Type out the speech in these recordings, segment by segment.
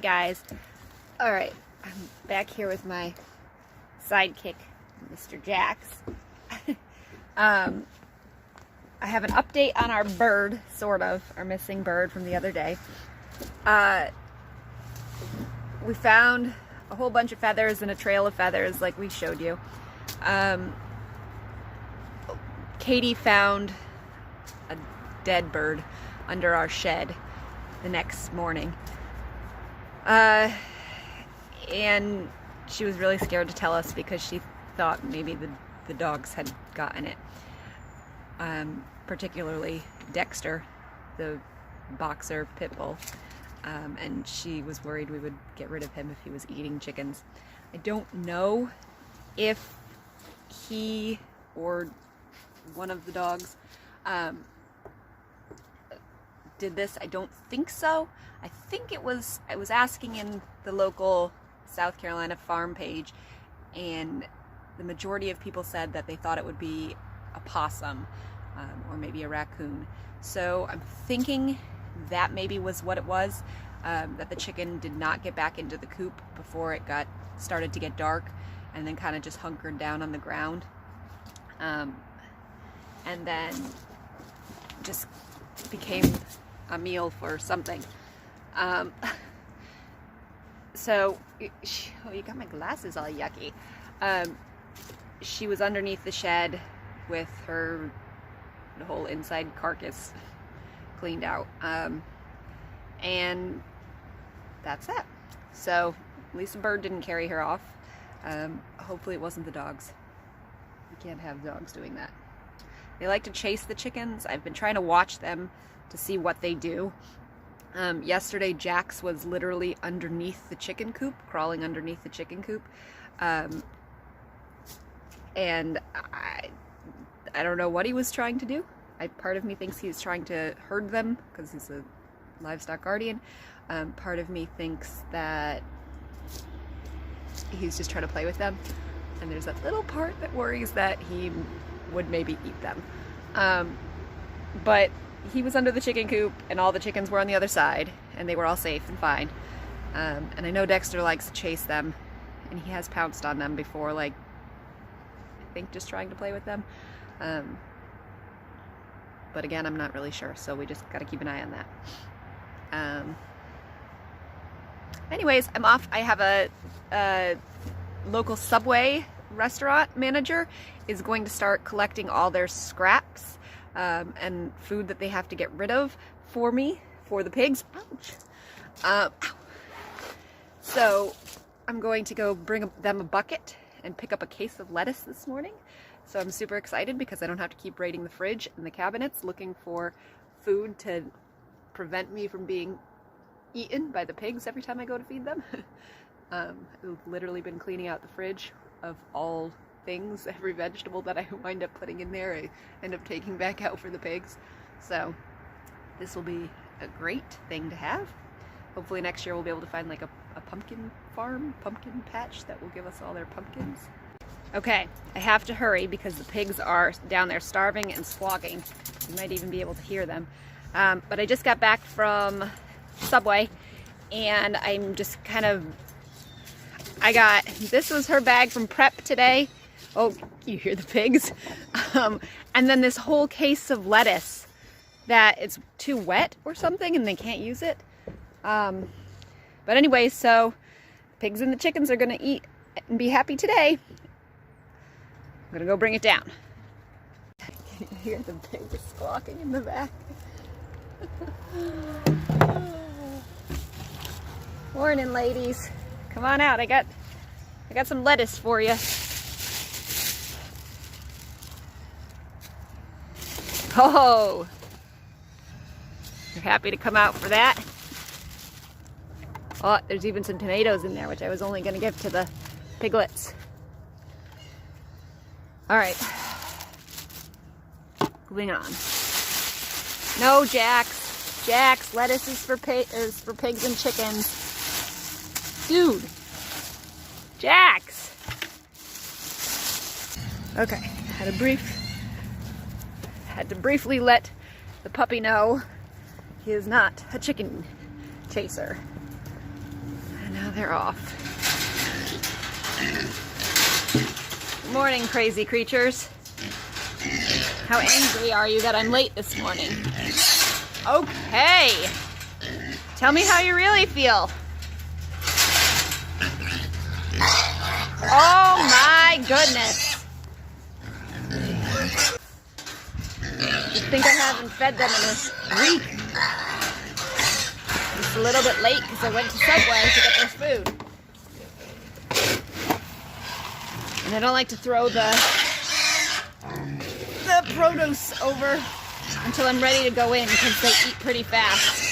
guys. Alright, I'm back here with my sidekick, Mr. Jax. I have an update on our bird, sort of, our missing bird from the other day. We found a whole bunch of feathers and a trail of feathers like we showed you. Katie found a dead bird under our shed the next morning. And she was really scared to tell us because she thought maybe the dogs had gotten it. Particularly Dexter, the boxer pit bull. And she was worried we would get rid of him if he was eating chickens. I don't know if he or one of the dogs did this. I don't think so. I think I was asking in the local South Carolina farm page, and the majority of people said that they thought it would be a possum or maybe a raccoon. So I'm thinking that maybe was what it was, that the chicken did not get back into the coop before it started to get dark, and then kind of just hunkered down on the ground, and then just became a meal for something. So, oh, you got my glasses all yucky. She was underneath the shed with the whole inside carcass cleaned out. And that's it. So, at least the bird didn't carry her off. Hopefully it wasn't the dogs. You can't have dogs doing that. They like to chase the chickens. I've been trying to watch them to see what they do. Yesterday, Jax was literally underneath the chicken coop, crawling underneath the chicken coop. And I don't know what he was trying to do. Part of me thinks he's trying to herd them because he's a livestock guardian. Part of me thinks that he's just trying to play with them. And there's that little part that worries that he would maybe eat them. But he was under the chicken coop and all the chickens were on the other side and they were all safe and fine. And I know Dexter likes to chase them, and he has pounced on them before, like, I think just trying to play with them. But again, I'm not really sure, so we just gotta keep an eye on that. Anyways, I'm off. I have a local Subway restaurant manager is going to start collecting all their scraps and food that they have to get rid of for me, for the pigs. Ouch. So I'm going to go bring them a bucket and pick up a case of lettuce this morning. So I'm super excited because I don't have to keep raiding the fridge and the cabinets looking for food to prevent me from being eaten by the pigs every time I go to feed them. I've literally been cleaning out the fridge of all things. Every vegetable that I wind up putting in there, I end up taking back out for the pigs. So this will be a great thing to have. Hopefully next year we'll be able to find like a pumpkin farm, pumpkin patch that will give us all their pumpkins. Okay, I have to hurry because the pigs are down there starving and squawking. You might even be able to hear them. But I just got back from Subway and I'm just kind of, this was her bag from prep today. Oh, you hear the pigs? And then this whole case of lettuce that it's too wet or something and they can't use it. But anyway, so pigs and the chickens are gonna eat and be happy today. I'm gonna go bring it down. Can you hear the pigs squawking in the back? Morning, ladies. Come on out. I got some lettuce for you. Oh, you're happy to come out for that? Oh, there's even some tomatoes in there, which I was only going to give to the piglets. All right, moving on. No, Jax. Lettuce is for pigs and chickens. Dude, Jax. Okay, had to briefly let the puppy know he is not a chicken chaser. they're off. Good morning, crazy creatures. How angry are you that I'm late this morning? Okay. Tell me how you really feel. Oh my goodness. I think I haven't fed them in a week. It's a little bit late because I went to Subway to get their food. And I don't like to throw the produce over until I'm ready to go in because they eat pretty fast.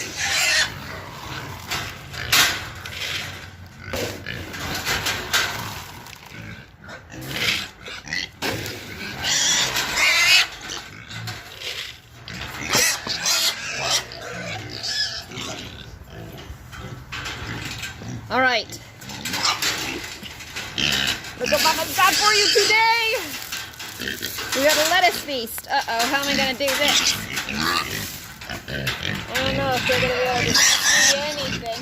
All right. Look what Mama's got for you today. We got a lettuce feast. Uh-oh, how am I going to do this? I don't know if they're going to be able to see anything.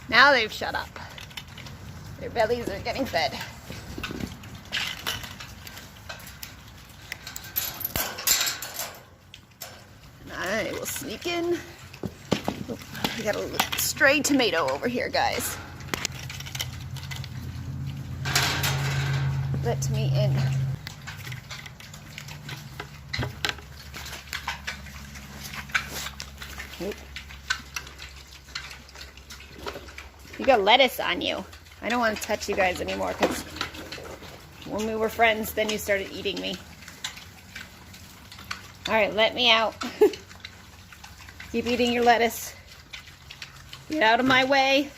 Now they've shut up. Their bellies are getting fed. And I will sneak in. Oh, we got a stray tomato over here, guys. Let me in. Oop. You got lettuce on you. I don't want to touch you guys anymore because when we were friends, then you started eating me. All right, let me out. Keep eating your lettuce. Get out of my way.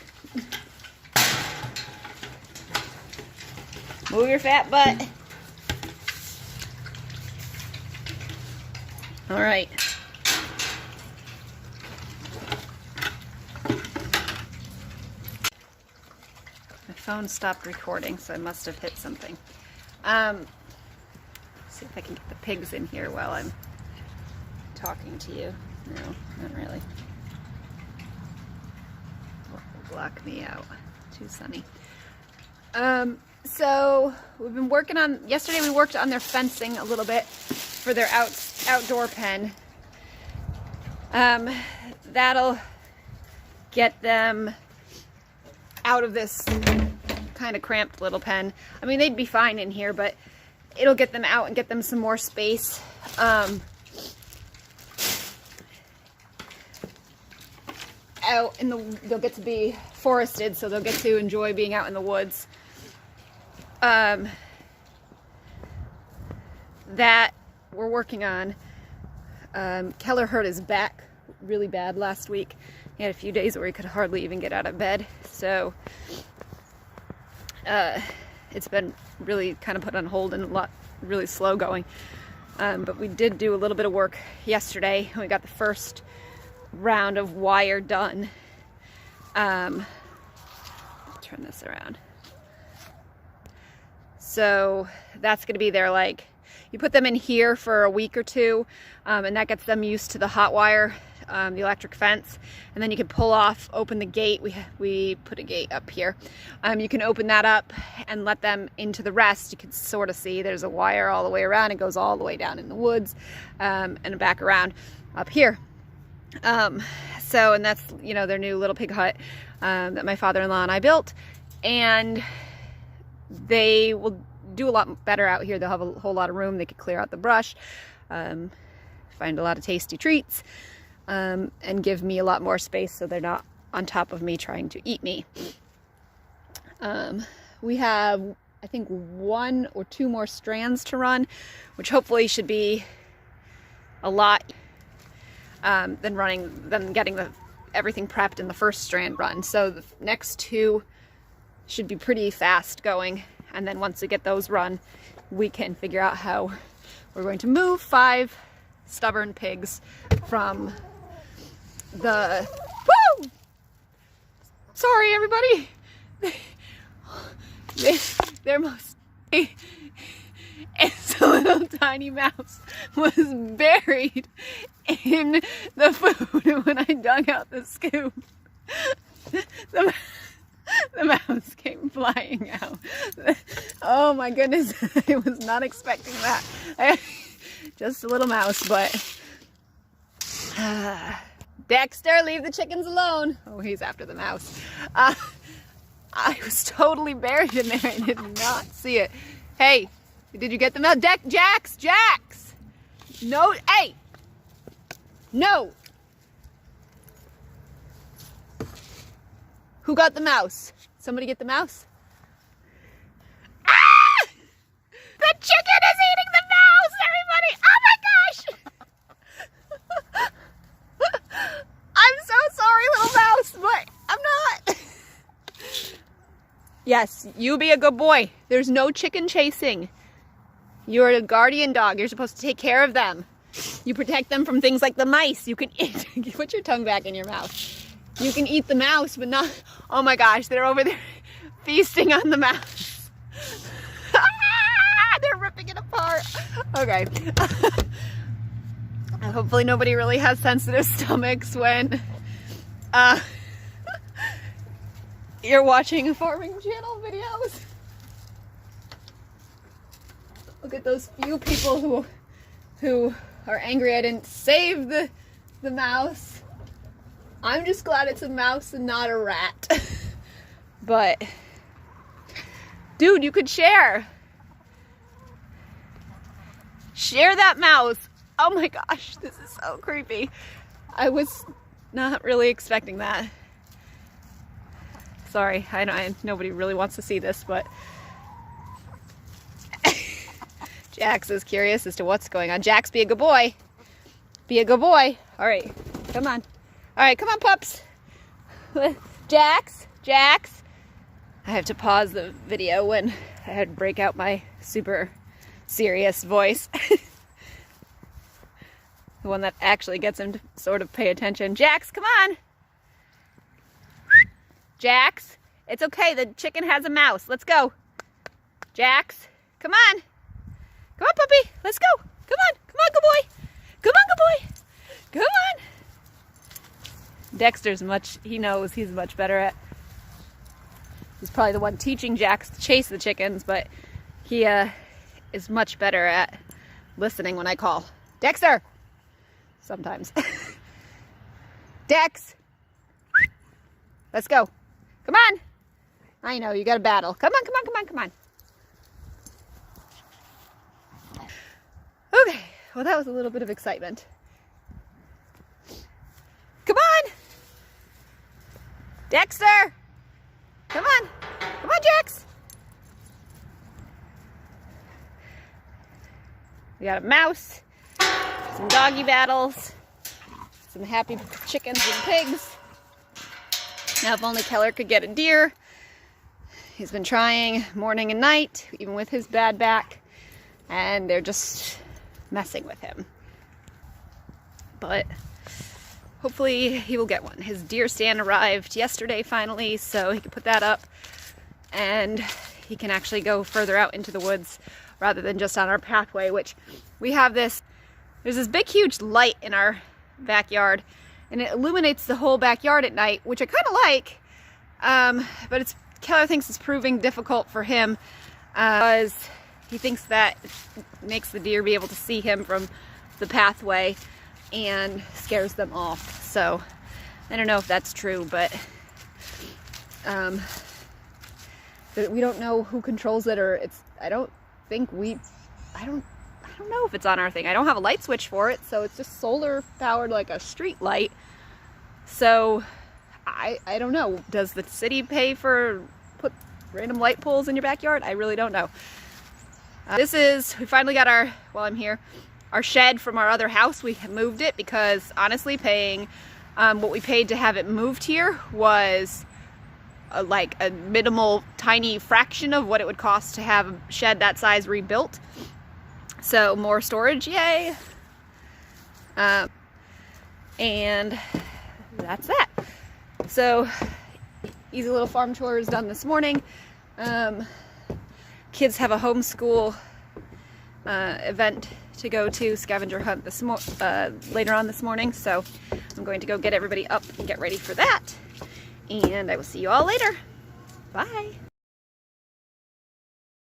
Move your fat butt. All right. Phone stopped recording, so I must have hit something. See if I can get the pigs in here while I'm talking to you. No, not really. Block me out. Too sunny. So we've been working on, yesterday we worked on their fencing a little bit for their outdoor pen. That'll get them out of this kind of cramped little pen. I mean, they'd be fine in here, but it'll get them out and get them some more space. Out in the, they'll get to be forested, so they'll get to enjoy being out in the woods. That we're working on. Keller hurt his back really bad last week. He had a few days where he could hardly even get out of bed. So it's been really kind of put on hold and really slow going. But we did do a little bit of work yesterday. We got the first round of wire done. Turn this around. So that's going to be their, like, you put them in here for a week or two, and that gets them used to the hot wire, the electric fence, and then you can pull off, open the gate. We put a gate up here. You can open that up and let them into the rest. You can sort of see there's a wire all the way around. It goes all the way down in the woods, and back around up here. So, and that's, you know, their new little pig hut that my father-in-law and I built, and they will do a lot better out here. They'll have a whole lot of room. They could clear out the brush, find a lot of tasty treats, and give me a lot more space so they're not on top of me trying to eat me. We have, I think, 1 or 2 more strands to run, which hopefully should be a lot than getting everything prepped in the first strand run. So the next 2 should be pretty fast going. And then once we get those run, we can figure out how we're going to move 5 stubborn pigs from the... Woo! Sorry, everybody. They're most... And the little tiny mouse was buried in the food when I dug out the scoop. The mouse came flying out. Oh my goodness, I was not expecting that. Just a little mouse, but... Dexter, leave the chickens alone. Oh, he's after the mouse. I was totally buried in there. I did not see it. Hey, did you get the mouse? Jax! No, hey! No! Who got the mouse? Somebody get the mouse? Ah! The chicken is eating the mouse, everybody! Oh my gosh! I'm so sorry, little mouse, but I'm not. Yes, you be a good boy. There's no chicken chasing. You're a guardian dog. You're supposed to take care of them. You protect them from things like the mice. You can eat. Put your tongue back in your mouth. You can eat the mouse, but not... Oh my gosh, they're over there feasting on the mouse. They're ripping it apart. Okay. Hopefully nobody really has sensitive stomachs when you're watching farming channel videos. Look at those few people who are angry I didn't save the mouse. I'm just glad it's a mouse and not a rat. But, dude, you could share. Share that mouse. Oh my gosh, this is so creepy. I was not really expecting that. Sorry, nobody really wants to see this, but Jax is curious as to what's going on. Jax, be a good boy. Be a good boy. All right, come on. All right, come on, pups. Jax. I have to pause the video when I had to break out my super serious voice. The one that actually gets him to sort of pay attention. Jax, come on. Jax, it's okay. The chicken has a mouse. Let's go. Jax, come on. Come on, puppy. Let's go. Come on, good boy. Come on, good boy. Come on. Dexter's he knows he's much better at... He's probably the one teaching Jax to chase the chickens, but he is much better at listening when I call. Dexter! Sometimes. Dex! Let's go. Come on! I know, you got a battle. Come on. Okay, well that was a little bit of excitement. Come on! Dexter! Come on, Jax! We got a mouse, some doggy battles, some happy chickens and pigs. Now if only Keller could get a deer. He's been trying morning and night, even with his bad back, and they're just messing with him. But hopefully he will get one. His deer stand arrived yesterday finally, so he can put that up and he can actually go further out into the woods rather than just on our pathway, which we have there's this big huge light in our backyard and it illuminates the whole backyard at night, which I kind of like, but Keller thinks it's proving difficult for him because he thinks that makes the deer be able to see him from the pathway and scares them off. So I don't know if that's true, but we don't know who controls it, or I don't know if it's on our thing. I don't have a light switch for it, so it's just solar powered like a street light. So I don't know. Does the city pay put random light poles in your backyard? I really don't know. We finally got while I'm here, our shed from our other house. We moved it because honestly paying what we paid to have it moved here was like a minimal, tiny fraction of what it would cost to have a shed that size rebuilt. So more storage, yay! And that's that. So easy little farm chores done this morning. Kids have a homeschool event to go to, scavenger hunt later on this morning, so I'm going to go get everybody up and get ready for that, and I will see you all later. Bye.